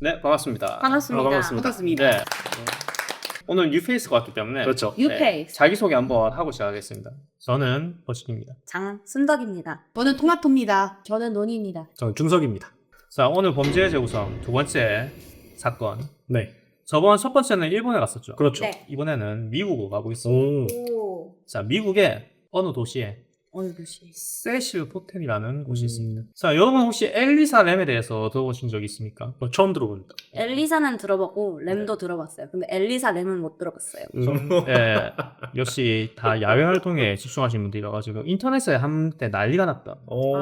네, 반갑습니다. 반갑습니다. 반갑습니다. 네. 오늘 뉴페이스가 왔기 때문에 그렇죠. 뉴페이스. 자기소개 한번 하고 시작하겠습니다. 저는 버식입니다. 장순덕입니다. 저는 토마토입니다. 저는 논입니다. 저는 준석입니다. 자, 오늘 범죄의 재구성 두 번째 사건. 네. 저번 첫 번째는 일본에 갔었죠. 그렇죠. 네. 이번에는 미국으로 가보겠습니다. 오. 오. 자, 미국의 어느 도시에 어느 도시? 세실 호텔이라는 곳이 있습니다. 자, 여러분 혹시 엘리사 램에 대해서 들어보신 적 있습니까? 처음 들어봅니다. 엘리사는 들어보고 램도 들어봤어요. 근데 엘리사 램은 못 들어봤어요. 예, 역시 다 야외 활동에 집중하신 분들이라 가지고 인터넷에 한때 난리가 났던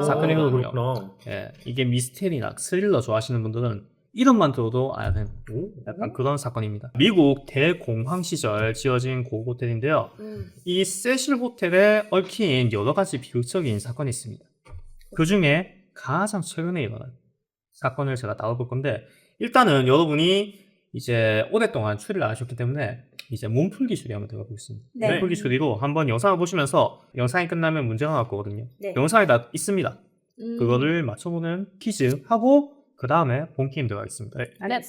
사건이거든요. 그렇구나. 예, 이게 미스테리나 스릴러 좋아하시는 분들은 이름만 들어도 아야 되는 오. 약간 그런 사건입니다. 미국 대공황 시절 지어진 고호텔인데요. 이 세실 호텔에 얽힌 여러 가지 비극적인 사건이 있습니다. 그 중에 가장 최근에 일어난 사건을 제가 다뤄볼 건데, 일단은 여러분이 이제 오랫동안 추리를 안 하셨기 때문에 이제 몸풀기 추리 한번 들어가 보겠습니다. 네. 몸풀기 추리로 한번 영상을 보시면서 영상이 끝나면 문제가 나올 거거든요. 네. 영상이 다 있습니다. 그거를 맞춰보는 퀴즈 하고 그 다음에 본 게임 들어가겠습니다. 네.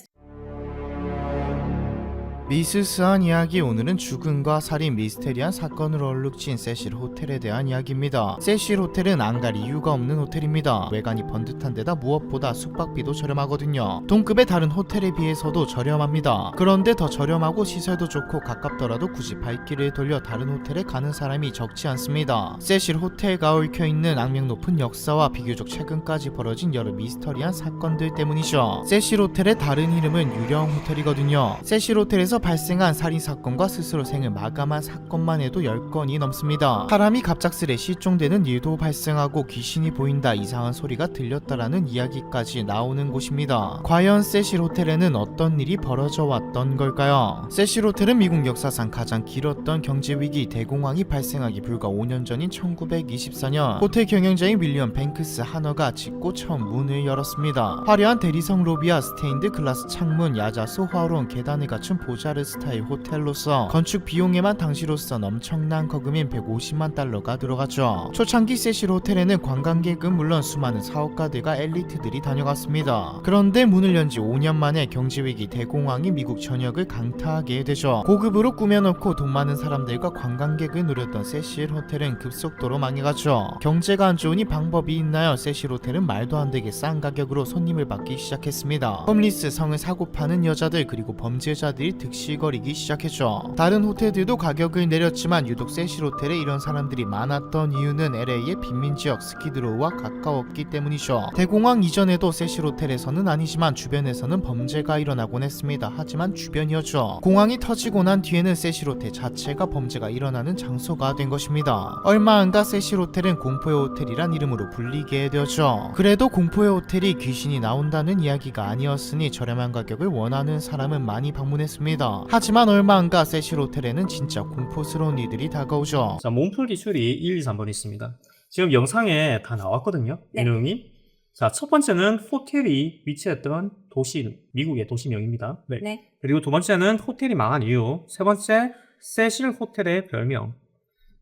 미스스한 이야기. 오늘은 죽음과 살인 미스테리한 사건으로 얼룩진 세실 호텔에 대한 이야기입니다. 세실 호텔은 안 갈 이유가 없는 호텔입니다. 외관이 번듯한 데다 무엇보다 숙박비도 저렴하거든요. 동급의 다른 호텔에 비해서도 저렴합니다. 그런데 더 저렴하고 시설도 좋고 가깝더라도 굳이 발길을 돌려 다른 호텔에 가는 사람이 적지 않습니다. 세실 호텔가 얽혀있는 악명 높은 역사와 비교적 최근까지 벌어진 여러 미스터리한 사건들 때문이죠. 세실 호텔의 다른 이름은 유령 호텔이거든요. 세실 호텔에서 발생한 살인사건과 스스로 생을 마감한 사건만 해도 10건이 넘습니다. 사람이 갑작스레 실종되는 일도 발생하고 귀신이 보인다, 이상한 소리가 들렸다라는 이야기까지 나오는 곳입니다. 과연 세실 호텔에는 어떤 일이 벌어져 왔던 걸까요? 세실 호텔은 미국 역사상 가장 길었던 경제위기 대공황이 발생하기 불과 5년 전인 1924년 호텔 경영자인 윌리엄 뱅크스 하너가 짓고 처음 문을 열었습니다. 화려한 대리석 로비와 스테인드 글라스 창문, 야자수, 화로운 계단을 갖춘 보자르 스타일 호텔로서 건축 비용에만 당시로선 엄청난 거금인 150만 달러가 들어갔죠. 초창기 세실 호텔에는 관광객은 물론 수많은 사업가들과 엘리트들이 다녀갔습니다. 그런데 문을 연 지 5년 만에 경제위기 대공황이 미국 전역을 강타하게 되죠. 고급으로 꾸며놓고 돈 많은 사람들과 관광객을 노렸던 세실 호텔은 급속도로 망해갔죠. 경제가 안 좋으니 방법이 있나요? 세실 호텔은 말도 안 되게 싼 가격으로 손님을 받기 시작했습니다. 홈리스, 성을 사고 파는 여자들, 그리고 범죄자들이 득실거리기 시작했죠. 다른 호텔들도 가격을 내렸지만 유독 세실 호텔에 이런 사람들이 많았던 이유는 LA의 빈민지역 스키드로우와 가까웠기 때문이죠. 대공황 이전에도 세실 호텔에서는 아니지만 주변에서는 범죄가 일어나곤 했습니다. 하지만 주변이었죠. 공황이 터지고 난 뒤에는 세실 호텔 자체가 범죄가 일어나는 장소가 된 것입니다. 얼마 안 가 세실 호텔은 공포의 호텔이란 이름으로 불리게 되었죠. 그래도 공포의 호텔이 귀신이 나온다는 이야기가 아니었으니 저렴한 가격을 원하는 사람은 많이 방문했습니다. 하지만 얼마 안 가 세실 호텔에는 진짜 공포스러운 일들이 다가오죠. 자, 몸풀기 추리 1, 2, 3번 있습니다. 지금 영상에 다 나왔거든요. 네. 내용이. 자, 첫 번째는 호텔이 위치했던 도시 이름, 미국의 도시명입니다. 네. 그리고 두 번째는 호텔이 망한 이유, 세 번째 세실 호텔의 별명.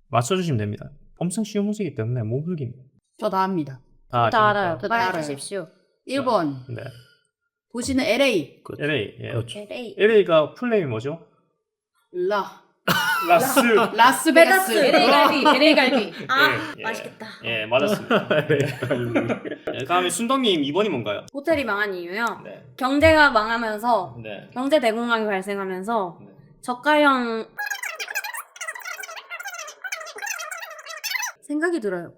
맞춰주시면 됩니다. 엄청 쉬운 문제이기 때문에 몸풀기입니다. 저 다 압니다. 다 다 알아요. 다 알아요. 알아주십시오. 1번. 네. 도시는 LA. LA. 예. 그렇죠. LA. LA가 풀네임이 뭐죠? 라스. 라스베가스. LA 갈비. LA 갈비. 아, 예, 예. 맛있겠다. 예, 맞았습니다. 네, 다음에 순덕님 2번이 뭔가요? 호텔이 망한 이유요. 네. 경제가 망하면서 네. 경제 대공황이 발생하면서 네. 저가형 생각이 들어요.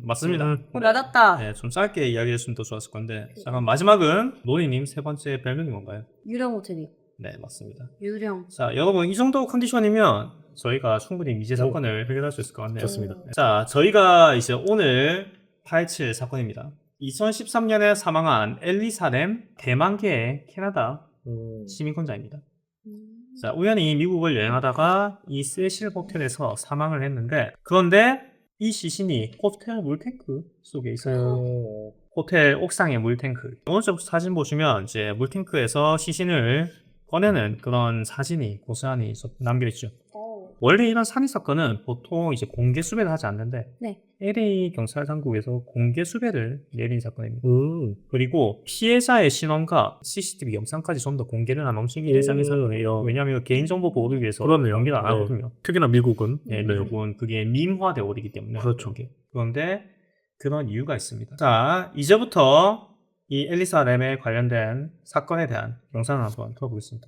맞습니다. 맞았다. 네, 좀 짧게 이야기했으면 더 좋았을 건데. 자, 그럼 마지막은 노리님 세 번째 별명이 뭔가요? 유령 호텔이요. 네, 맞습니다. 유령. 자, 여러분 이 정도 컨디션이면 저희가 충분히 미제 사건을 해결할 수 있을 것 같네요. 좋습니다. 자, 저희가 이제 오늘 파헤칠 사건입니다. 2013년에 사망한 엘리사 램 대만계의 캐나다 시민권자입니다. 자, 우연히 미국을 여행하다가 이 세실 호텔에서 사망을 했는데, 그런데 이 시신이 호텔 물탱크 속에 있어요. 호텔 옥상의 물탱크. 오른쪽 사진 보시면 이제 물탱크에서 시신을 꺼내는 그런 사진이 고스란히 남겨있죠. 원래 이런 살인 사건은 보통 이제 공개 수배를 하지 않는데 네. LA 경찰 당국에서 공개 수배를 내린 사건입니다. 그리고 피해자의 신원과 CCTV 영상까지 좀 더 공개를 하면 엄청 일상에서 해요. 왜냐하면 개인정보 보호를 위해서 그런 연기를 안 하거든요. 특히나 미국은. 네, 미국은 그게 밈화되어 오르기 때문에 그렇죠. 그런데 그런 이유가 있습니다. 자, 이제부터 이 엘리사 램에 관련된 사건에 대한 영상을 한번 틀어보겠습니다.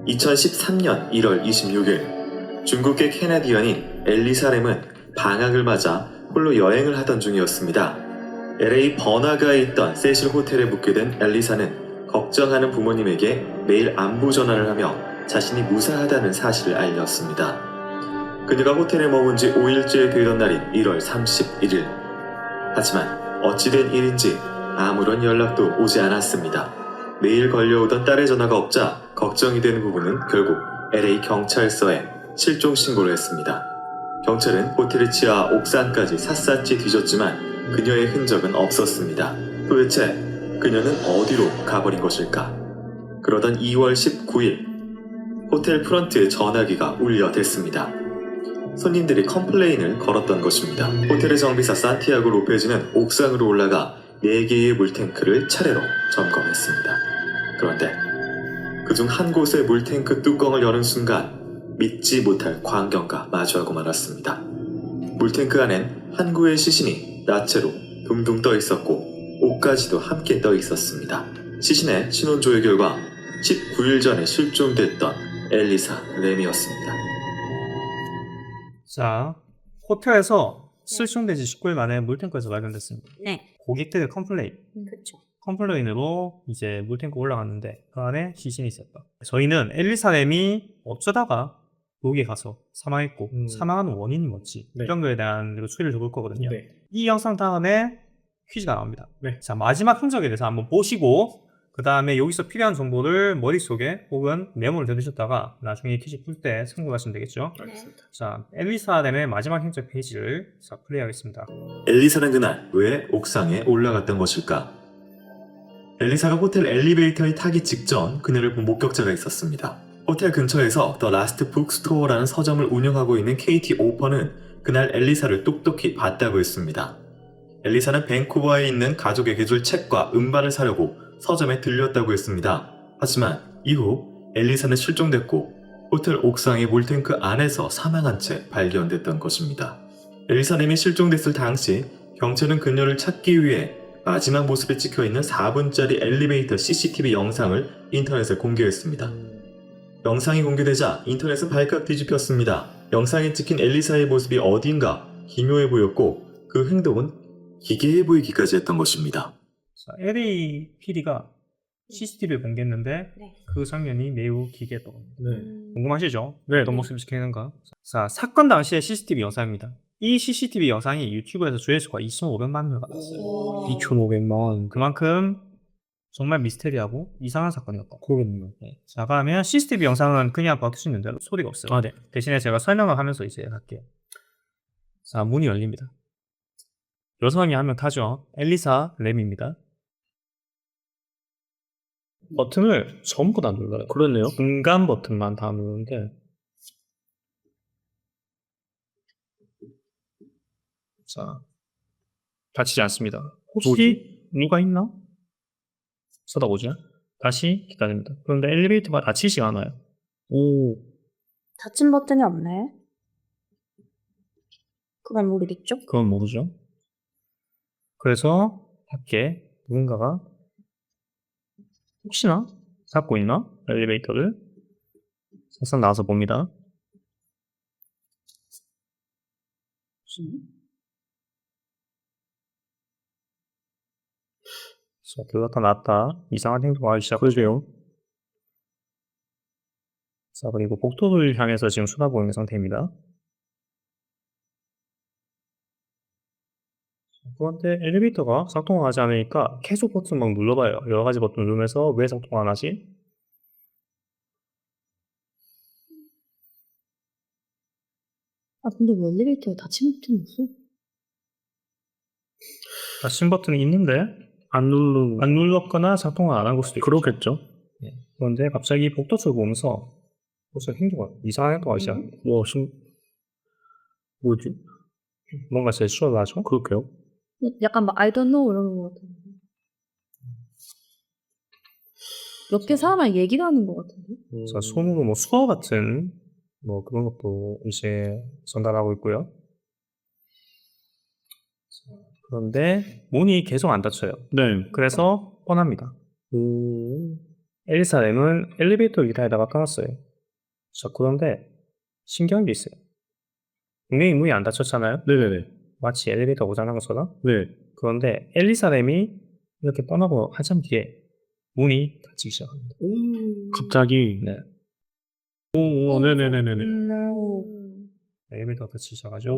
2013년 1월 26일 중국계 캐나디언인 엘리사 램은 방학을 맞아 홀로 여행을 하던 중이었습니다. LA 버나가에 있던 세실 호텔에 묵게 된 엘리사는 걱정하는 부모님에게 매일 안부 전화를 하며 자신이 무사하다는 사실을 알렸습니다. 그녀가 호텔에 머문 지 5일째 되던 날인 1월 31일. 하지만 어찌된 일인지 아무런 연락도 오지 않았습니다. 매일 걸려오던 딸의 전화가 없자 걱정이 되는 부부는 결국 LA 경찰서에 실종 신고를 했습니다. 경찰은 호텔의 지하 옥상까지 샅샅이 뒤졌지만 그녀의 흔적은 없었습니다. 도대체 그녀는 어디로 가버린 것일까? 그러던 2월 19일 호텔 프런트의 전화기가 울려댔습니다. 손님들이 컴플레인을 걸었던 것입니다. 호텔의 정비사 산티아고 로페즈는 옥상으로 올라가 4개의 물탱크를 차례로 점검했습니다. 그런데 그중 한 곳의 물탱크 뚜껑을 여는 순간 믿지 못할 광경과 마주하고 말았습니다. 물탱크 안엔 한 구의 시신이 나체로 둥둥 떠 있었고 옷까지도 함께 떠 있었습니다. 시신의 신원 조회 결과 19일 전에 실종됐던 엘리사 램이었습니다. 자, 호텔에서 실종된 지 19일 만에 물탱크에서 발견됐습니다. 네. 고객들의 그렇죠. 컴플레인으로 이제 물탱크 올라갔는데 그 안에 시신이 있었다. 저희는 엘리사 램이 어쩌다가 여기에 가서 사망했고 사망한 원인이 뭔지 네. 이런 거에 대한 추리를 해볼 거거든요. 네. 이 영상 다음에 퀴즈가 나옵니다. 네. 자, 마지막 흔적에 대해서 한번 보시고 그 다음에 여기서 필요한 정보를 머릿속에 혹은 메모를 대두셨다가 나중에 퀴즈 풀 때 참고하시면 되겠죠. 알겠습니다. 자, 엘리사 램의 마지막 흔적 페이지를 자, 플레이하겠습니다. 엘리사는 그날 왜 옥상에 올라갔던 것일까? 엘리사가 호텔 엘리베이터에 타기 직전 그녀를 본 목격자가 있었습니다. 호텔 근처에서 더 라스트 북스토어라는 서점을 운영하고 있는 케이티 오퍼는 그날 엘리사를 똑똑히 봤다고 했습니다. 엘리사는 밴쿠버에 있는 가족에게 줄 책과 음반을 사려고 서점에 들렸다고 했습니다. 하지만 이후 엘리사는 실종됐고 호텔 옥상의 물탱크 안에서 사망한 채 발견됐던 것입니다. 엘리사 램이 실종됐을 당시 경찰은 그녀를 찾기 위해 마지막 모습에 찍혀있는 4분짜리 엘리베이터 CCTV 영상을 인터넷에 공개했습니다. 영상이 공개되자 인터넷은 발칵 뒤집혔습니다. 영상에 찍힌 엘리사의 모습이 어딘가 기묘해 보였고 그 행동은 기괴해 보이기까지 했던 것입니다. 자, LA PD가 CCTV를 공개했는데 네. 그 장면이 매우 기괴했던 겁니다. 네. 궁금하시죠? 왜 이런 모습이 찍히는가? 자, 사건 당시의 CCTV 영상입니다. 이 CCTV 영상이 유튜브에서 조회수가 2,500만 을 받았어요. 2,500만. 그만큼 정말 미스테리하고 이상한 사건이었다. 그렇군요. 네. 자, 그러면 CCTV 영상은 그냥 바뀔 수 있는데 소리가 없어요. 아, 네. 대신에 제가 설명을 하면서 이제 할게요. 자, 문이 열립니다. 여성이 한 명 타죠. 엘리사 램입니다. 버튼을 전부 다 눌러요. 그렇네요. 중간 버튼만 다 누르는데 자, 닫히지 않습니다. 혹시 누가 있나? 쳐다보죠. 다시 기다립니다. 그런데 엘리베이터가 닫히지가 않아요. 오, 닫힌 버튼이 없네. 그건 모르겠죠? 그건 모르죠. 그래서 밖에 누군가가 혹시나 잡고 있나? 엘리베이터를 잠깐 나와서 봅니다. 자, 들어갔다 나왔다. 이상한 행동을 하기 시작하죠. 자, 그리고 복도를 향해서 지금 쳐다보고 있는 상태입니다. 그런데 엘리베이터가 작동을 하지 않으니까 계속 버튼 막 눌러봐요. 여러 가지 버튼 누르면서 왜 작동 안 하지? 아, 근데 왜 엘리베이터에 닫힌 버튼이 없어? 닫힌 버튼이 있는데 안 눌렀거나 작동을 안 한 걸 수도 있죠. 그렇겠죠. 그런데 갑자기 복도 쪽을 보면서 벌써 행동을 이상한 행동을 하기 시작합니다. 뭐지? 뭔가 제스처를 그럴게요. 약간 막 I don't know 이러는 것 같은데. 옆에 사람이랑 얘기를 하는 것 같은데. 자, 손으로 뭐 수어 같은 뭐 그런 것도 이제 전달하고 있고요. 자, 그런데 문이 계속 안 닫혀요. 네. 그래서 뻔합니다. 엘리사렘은 엘리베이터 위에다가 깔았어요. 자, 그런데 신기한 게 있어요. 분명히 문이 안 닫혔잖아요. 네네네. 마치 엘리베이터 고장난 것처럼. 네. 그런데 엘리사렘이 이렇게 떠나고 한참 뒤에 문이 닫히기 시작합니다. 갑자기. 네. 오, 네네네네네. 엘리베이터가 닫히기 시작하죠.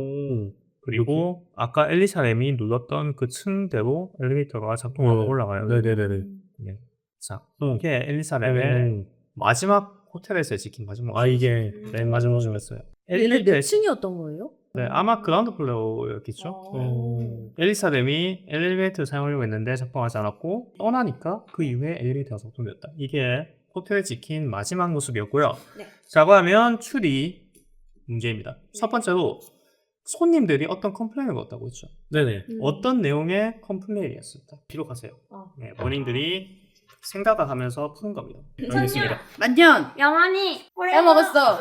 그리고 아까 엘리사렘이 눌렀던 그 층대로 엘리베이터가 작동하고 올라가요. 네네네네. 네. 자, 이게 엘리사렘의 마지막 호텔에서 지킨 마지막 아, 이게 맨 마지막이었어요. 얘네 몇 층이었던 거예요? 네, 아마 그라운드 플로어였겠죠. 엘리사렘이 엘리베이터를 사용하려고 했는데 작동하지 않았고 떠나니까 그 이후에 엘리베이터가 작동됐다. 이게 호텔에 지킨 마지막 모습이었고요. 네. 자, 그러면 추리 문제입니다. 첫 번째로 손님들이 어떤 컴플레인을 걸었다고 했죠. 네네. 어떤 내용의 컴플레인이었을까? 기록하세요. 네, 본인들이 생각을 하면서 푸는 겁니다. 알겠습니다. 만년 영환이 빼먹었어.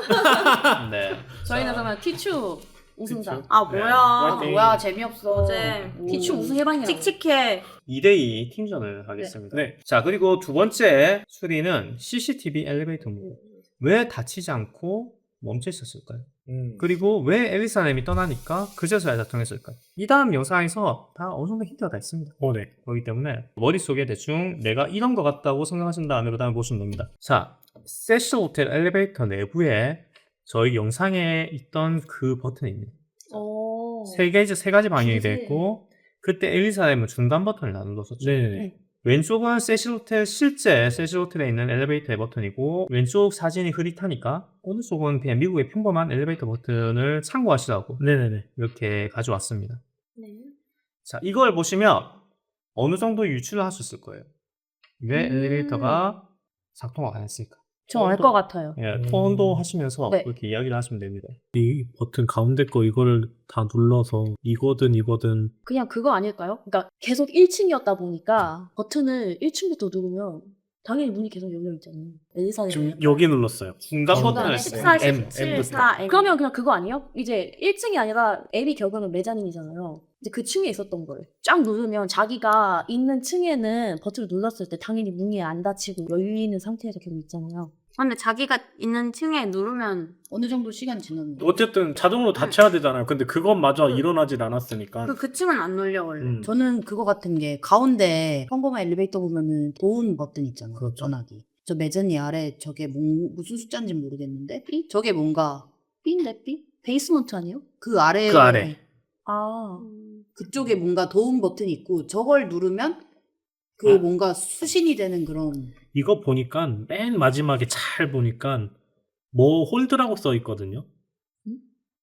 네. 저희는 자, 그러면 티추 우승자. 아 네. 뭐야? 화이팅. 뭐야 재미없어. 어제 오. 티추 우승 해방이라고. 칙칙해. 2대2 팀전을 하겠습니다. 네. 자, 그리고 두 번째 추리는 CCTV 엘리베이터입니다. 왜 닫히지 않고 멈춰 있었을까요? 그리고 왜 엘리사렘이 떠나니까 그제서야 작동했을까요? 이 다음 영상에서 다 어느 정도 힌트가 다 있습니다. 네. 그렇기 때문에 머릿속에 대충 내가 이런 것 같다고 생각하신 다음에 그 다음에 보시면 됩니다. 자, 세실 호텔 엘리베이터 내부에 저희 영상에 있던 그 버튼이 있네요. 세 가지 방향이 되어 있고 그때 엘리사렘은 중간 버튼을 안 눌렀었죠. 네네네. 왼쪽은 세실 호텔 실제 세실 호텔에 있는 엘리베이터의 버튼이고 왼쪽 사진이 흐릿하니까 오른쪽은 그냥 미국의 평범한 엘리베이터 버튼을 참고하시라고 네네네. 이렇게 가져왔습니다. 네. 자, 이걸 보시면 어느 정도 유추를 할 수 있을 거예요. 왜 엘리베이터가 작동을 안 했을까? 저 알 것 같아요. 예, 톤도 하시면서 네. 그렇게 이야기를 하시면 됩니다. 이 버튼 가운데 거 이거를 다 눌러서 이거든 그냥 그거 아닐까요? 그러니까 계속 1층이었다 보니까 버튼을 1층부터 누르면 당연히 문이 계속 열려 있잖아요. 엘리사렘. 지금 여기 눌렀어요. 중간 중간에 버튼을 14, 했어요. 17, 4. 그러면 그냥 그거 아니에요? 이제 1층이 아니라 앱이 결국은 메자닌이잖아요. 이제 그 층에 있었던 거예요. 쫙 누르면 자기가 있는 층에는 버튼을 눌렀을 때 당연히 문이 안 닫히고 열려 있는 상태에서 계속 있잖아요. 근데 자기가 있는 층에 누르면 어느 정도 시간 지났는데. 어쨌든 자동으로 닫혀야 되잖아요. 근데 그것마저 일어나질 않았으니까. 그 층은 안 눌려 원래. 저는 그거 같은 게 가운데 평범한 엘리베이터 보면은 도운 버튼 있잖아요. 그렇죠. 전화기. 저 메자니 아래 저게 무슨 숫자인지 모르겠는데 저게 뭔가 B인데 B? 베이스먼트 아니에요? 그 아래 그 아래. 아. 그쪽에 뭔가 도움 버튼이 있고 저걸 누르면 그 뭔가 수신이 되는 그런. 이거 보니까 맨 마지막에 잘 보니까 뭐 홀드라고 써 있거든요.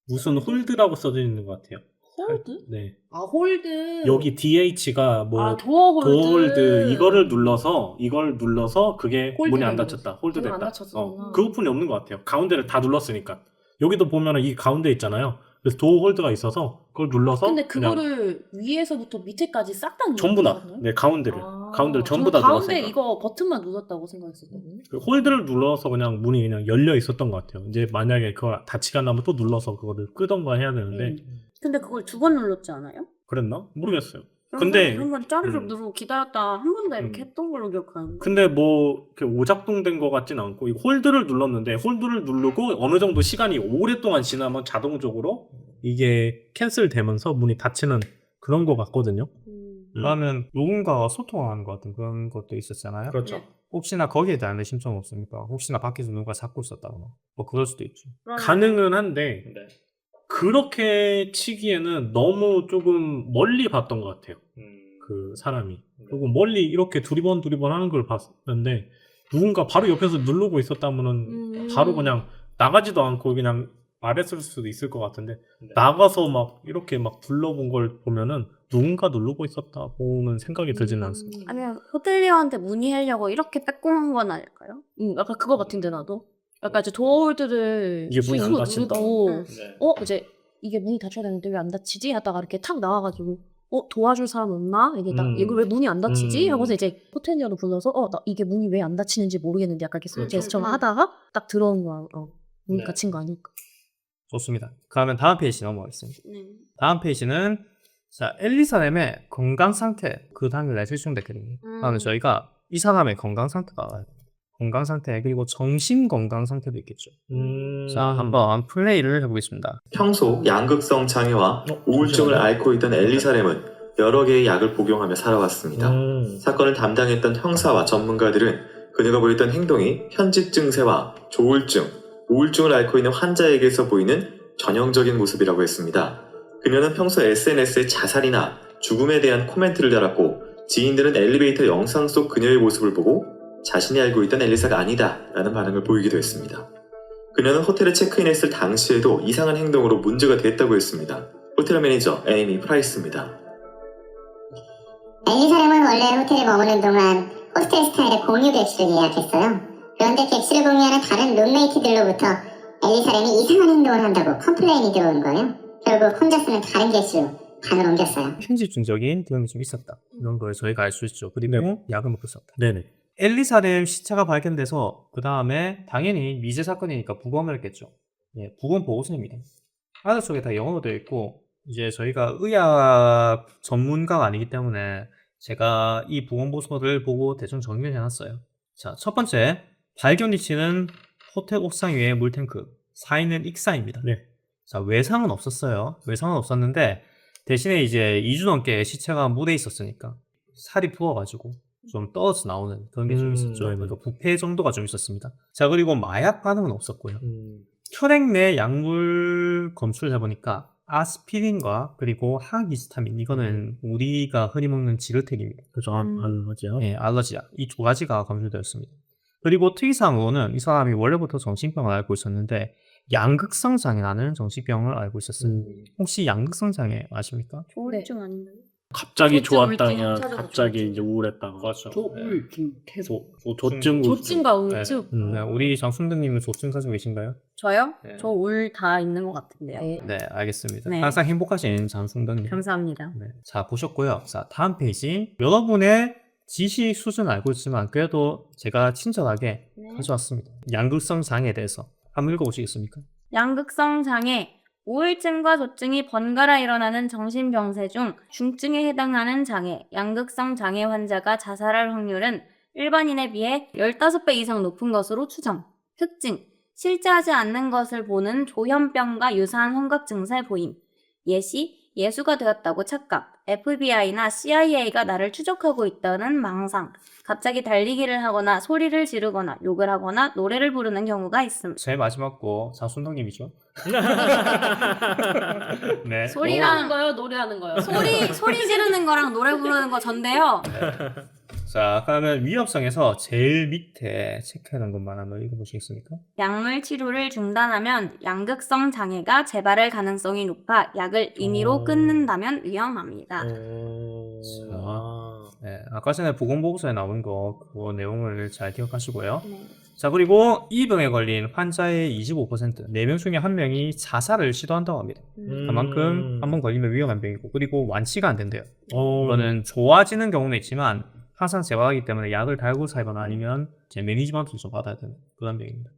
무슨 홀드라고 써져 있는 것 같아요. 홀드? 네. 아 홀드. 여기 DH가 뭐 아, 도어 홀드. 도어 홀드 이걸 눌러서 그게 홀드가 문이 안 있는 닫혔다. 문이 안 홀드됐다. 닫혔었구나. 그것뿐이 없는 것 같아요. 가운데를 다 눌렀으니까. 여기도 보면은 이 가운데 있잖아요. 그래서 도어 홀드가 있어서 그걸 눌러서 근데 그냥 그거를 위에서부터 밑에까지 싹 다 전부 다. 눌렀거든요? 네, 가운데를. 아. 가운데를 전부 다 저는 가운데 눌렀으니까. 이거 버튼만 눌렀다고 생각했었거든요. 그 홀드를 눌러서 그냥 문이 그냥 열려 있었던 것 같아요. 이제 만약에 그거 닫히가 나면 또 눌러서 그거를 끄던가 해야 되는데 근데 그걸 2번 눌렀지 않아요? 그랬나? 모르겠어요. 근데 한번 짜르륵 음. 누르고 기다렸다 한 번 더 이렇게 음. 했던 걸로 기억하는데. 근데 뭐 이렇게 오작동된 것 같진 않고 이 홀드를 눌렀는데 홀드를 누르고 어느 정도 시간이 오랫동안 지나면 자동적으로 이게 캔슬되면서 문이 닫히는 그런 것 같거든요. 그러면 누군가가 소통하는 것 같은 그런 것도 있었잖아요. 그렇죠. 혹시나 거기에 대한 의심점은 없습니까? 혹시나 밖에서 누가 잡고 있었다거나 뭐 그럴 수도 있죠. 가능은 한데 그렇게 치기에는 너무 조금 멀리 봤던 것 같아요. 그 사람이 조금 멀리 이렇게 두리번 하는 걸 봤는데 누군가 바로 옆에서 누르고 있었다면은 바로 그냥 나가지도 않고 그냥 말했을 수도 있을 것 같은데 나가서 막 이렇게 막 둘러본 걸 보면은 누군가 누르고 있었다고는 생각이 들지는 않습니다. 아니면 호텔리어한테 문의하려고 이렇게 빼꼼한 건 아닐까요? 약간 그거 같은데 나도. 약간 이제 도어 홀드를 이게 문이 안 스위치로 닫힌다. 누르고 이제 이게 문이 닫혀야 되는데 왜 안 닫히지? 하다가 이렇게 탁 나와가지고 도와줄 사람 없나? 이게 음. 이거 왜 문이 안 닫히지? 음. 하고서 이제 호텔리어를 불러서 나 이게 문이 왜 안 닫히는지 모르겠는데 약간 이렇게 그렇죠. 제스처를 하다가 딱 들어온 거야. 문이 네. 닫힌 거 아닐까? 좋습니다. 그러면 다음 페이지 넘어가겠습니다. 네. 다음 페이지는 자 엘리사렘의 건강 상태 그 다음에 집중됐거든요. 그러면 저희가 이 사람의 건강 상태가 건강 상태 그리고 정신 건강 상태도 있겠죠. 자 한번 플레이를 해보겠습니다. 평소 양극성 장애와 우울증을 잠시만요. 앓고 있던 엘리사렘은 여러 개의 약을 복용하며 살아왔습니다. 사건을 담당했던 형사와 전문가들은 그녀가 보였던 행동이 편집 증세와 조울증, 우울증을 앓고 있는 환자에게서 보이는 전형적인 모습이라고 했습니다. 그녀는 평소 SNS에 자살이나 죽음에 대한 코멘트를 달았고 지인들은 엘리베이터 영상 속 그녀의 모습을 보고 자신이 알고 있던 엘리사가 아니다 라는 반응을 보이기도 했습니다. 그녀는 호텔에 체크인했을 당시에도 이상한 행동으로 문제가 됐다고 했습니다. 호텔 매니저 에이미 프라이스입니다. 엘리사렘은 원래 호텔에 머무는 동안 호스텔 스타일의 공유 객실을 예약했어요. 그런데 객실을 공유하는 다른 룸메이트들로부터 엘리사렘이 이상한 행동을 한다고 컴플레인이 들어온 거예요. 결국 혼자 쓰는 다른 객실로 방을 옮겼어요. 편집증적인 등이 좀 있었다. 이런 걸 저희가 알 수 있죠. 그리고 네. 약을 먹고 썼다. 네네. 엘리사렘 시체가 발견돼서 그 다음에 당연히 미제 사건이니까 부검을 했겠죠. 예, 부검 보고서입니다. 아들 속에 다 영어로 되어 있고 이제 저희가 의학 전문가가 아니기 때문에 제가 이 부검 보고서를 보고 대충 정리를 해놨어요. 자, 첫 번째 발견 위치는 호텔 옥상 위에 물탱크, 사인은 익사입니다. 네. 자, 외상은 없었어요. 외상은 없었는데 대신에 이제 2주 넘게 시체가 물에 있었으니까 살이 부어가지고 좀 떨어져 나오는 그런 게 좀 있었죠. 네네. 그러니까 부패 정도가 좀 있었습니다. 자, 그리고 마약 반응은 없었고요. 음. 혈액 내 약물 검출을 해보니까 아스피린과 그리고 항히스타민 이거는 우리가 흔히 먹는 지르텍입니다. 그죠. 알러지요. 예, 알러지약 이 두 가지가 검출되었습니다. 그리고 특이사항으로는 이 사람이 원래부터 정신병을 앓고 있었는데 양극성 장애라는 정신병을 앓고 있었어요. 혹시 양극성 장애 아십니까? 조울증 아닌가요? 갑자기 조증, 좋았다가 우울증, 갑자기 조증. 이제 우울했다가 그렇죠. 조울증 계속 조증 조증과 우울증? 네, 우리 장순덕님은 조증 가지고 계신가요? 저요? 네. 저 울 다 있는 것 같은데요. 네, 알겠습니다. 네. 항상 행복하신 장순덕님. 감사합니다. 네. 자, 보셨고요. 자, 다음 페이지. 여러분의 지식 수준 알고 있지만 그래도 제가 친절하게 네. 가져왔습니다. 양극성 장애에 대해서 한번 읽어보시겠습니까? 양극성 장애, 우울증과 조증이 번갈아 일어나는 정신병세 중 중증에 해당하는 장애, 양극성 장애 환자가 자살할 확률은 일반인에 비해 15배 이상 높은 것으로 추정. 특징, 실제하지 않는 것을 보는 조현병과 유사한 환각 증세 보임. 예시, 예수가 되었다고 착각, FBI나 CIA가 나를 추적하고 있다는 망상, 갑자기 달리기를 하거나 소리를 지르거나 욕을 하거나 노래를 부르는 경우가 있음. 제일 마지막 거 장순덕님이죠. 네. 소리랑 거요? 노래하는 거요? 소리 지르는 거랑 노래 부르는 거 전데요. 자, 그러면 위험성에서 제일 밑에 체크해놓은 것만 한번 읽어보시겠습니까? 약물 치료를 중단하면 양극성 장애가 재발할 가능성이 높아 약을 임의로 끊는다면 위험합니다. 네, 아까 전에 보건보고서에 나온 거 그거 내용을 잘 기억하시고요. 네. 자, 그리고 이 병에 걸린 환자의 25%, 4명 중에 1명이 자살을 시도한다고 합니다. 그만큼 한 번 걸리면 위험한 병이고, 그리고 완치가 안 된대요. 이거는 좋아지는 경우는 있지만 항상 재발하기 때문에 약을 달고 살거나 아니면 제 매니지먼트를 좀 받아야 되는 그런 병입니다.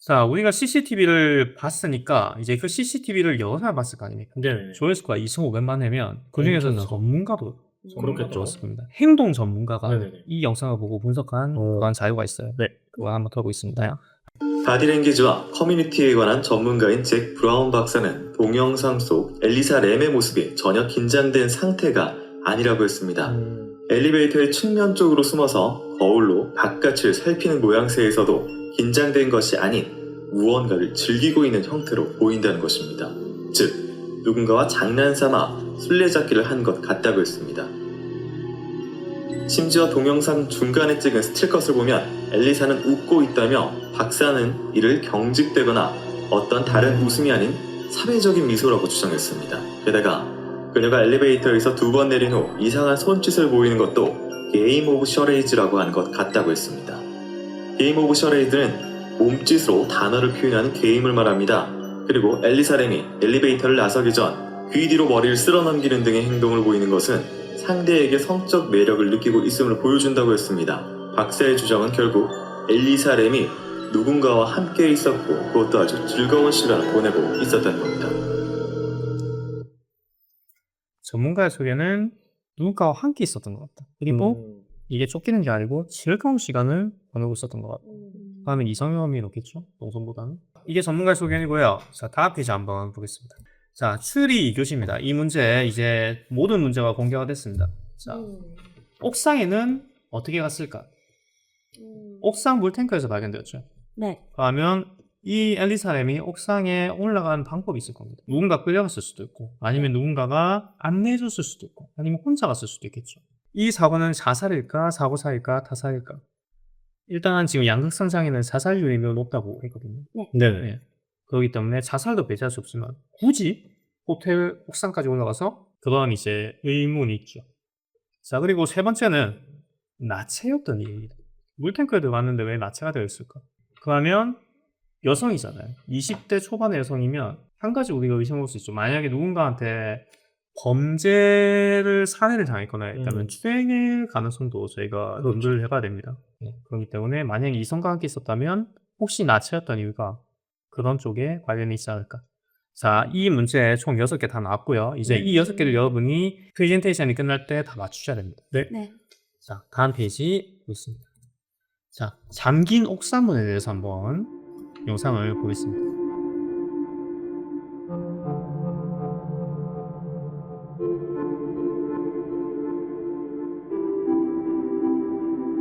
자, 우리가 CCTV를 봤으니까 이제 그 CCTV를 여러 사람 봤을 거 아닙니까? 네. 조회수가 2,500만 회면 그 중에서는 그렇죠. 전문가도 그렇겠죠. 들었을 겁니다. 행동 전문가가 네네네. 이 영상을 보고 분석한 그런 자료가 있어요. 네. 그거 한번 들어보겠습니다. 바디랭귀지와 커뮤니티에 관한 전문가인 잭 브라운 박사는 동영상 속 엘리사 램의 모습이 전혀 긴장된 상태가 아니라고 했습니다. 엘리베이터의 측면 쪽으로 숨어서 거울로 바깥을 살피는 모양새에서도 긴장된 것이 아닌 무언가를 즐기고 있는 형태로 보인다는 것입니다. 즉, 누군가와 장난삼아 술래잡기를 한 것 같다고 했습니다. 심지어 동영상 중간에 찍은 스틸컷을 보면 엘리사는 웃고 있다며 박사는 이를 경직되거나 어떤 다른 웃음이 아닌 사회적인 미소라고 주장했습니다. 게다가 그녀가 엘리베이터에서 2번 내린 후 이상한 손짓을 보이는 것도 게임 오브 셔레이즈라고 하는 것 같다고 했습니다. 게임 오브 셔레이즈는 몸짓으로 단어를 표현하는 게임을 말합니다. 그리고 엘리사 램이 엘리베이터를 나서기 전 귀 뒤로 머리를 쓸어 넘기는 등의 행동을 보이는 것은 상대에게 성적 매력을 느끼고 있음을 보여준다고 했습니다. 박사의 주장은 결국 엘리사 램이 누군가와 함께 있었고 그것도 아주 즐거운 시간을 보내고 있었다는 겁니다. 전문가의 소개는 누군가와 함께 있었던 것 같다. 그리고 이게 쫓기는 게 아니고 즐거운 시간을 보내고 있었던 것 같다. 다음은 이성형이 높겠죠? 농성보다는. 이게 전문가의 소견이고요. 자, 다음 페이지 한번 보겠습니다. 자, 추리 2교시입니다. 이 문제 이제 모든 문제가 공개가 됐습니다. 자, 옥상에는 어떻게 갔을까? 옥상 물탱크에서 발견되었죠. 네. 그러면 이 엘리사 램이 옥상에 올라간 방법이 있을 겁니다. 누군가 끌려갔을 수도 있고, 아니면 누군가가 안내해줬을 수도 있고, 아니면 혼자 갔을 수도 있겠죠. 이 사고는 자살일까, 사고사일까, 타살일까? 일단 지금 양극성 장애는 자살률이 매우 높다고 했거든요. 네네. 그렇기 때문에 자살도 배제할 수 없지만 굳이 호텔 옥상까지 올라가서 그런 이제 의문이 있죠. 자, 그리고 세 번째는 나체였던 일입니다. 물탱크에 들어갔는데 왜 나체가 되어 있을까? 그러면 여성이잖아요. 20대 초반의 여성이면 한 가지 우리가 의심할 수 있죠. 만약에 누군가한테 범죄를 살해를 당했거나 했다면 추행일 가능성도 저희가 논의를 해봐야 됩니다. 그렇기 때문에 만약에 이성과 함께 있었다면 혹시 나체였던 이유가 그런 쪽에 관련이 있지 않을까. 자, 이 문제 총 6개 다 나왔고요. 이제 이 6개를 여러분이 프레젠테이션이 끝날 때 다 맞추셔야 됩니다. 네. 자, 다음 페이지 보겠습니다. 자, 잠긴 옥상문에 대해서 한번 영상을 보겠습니다.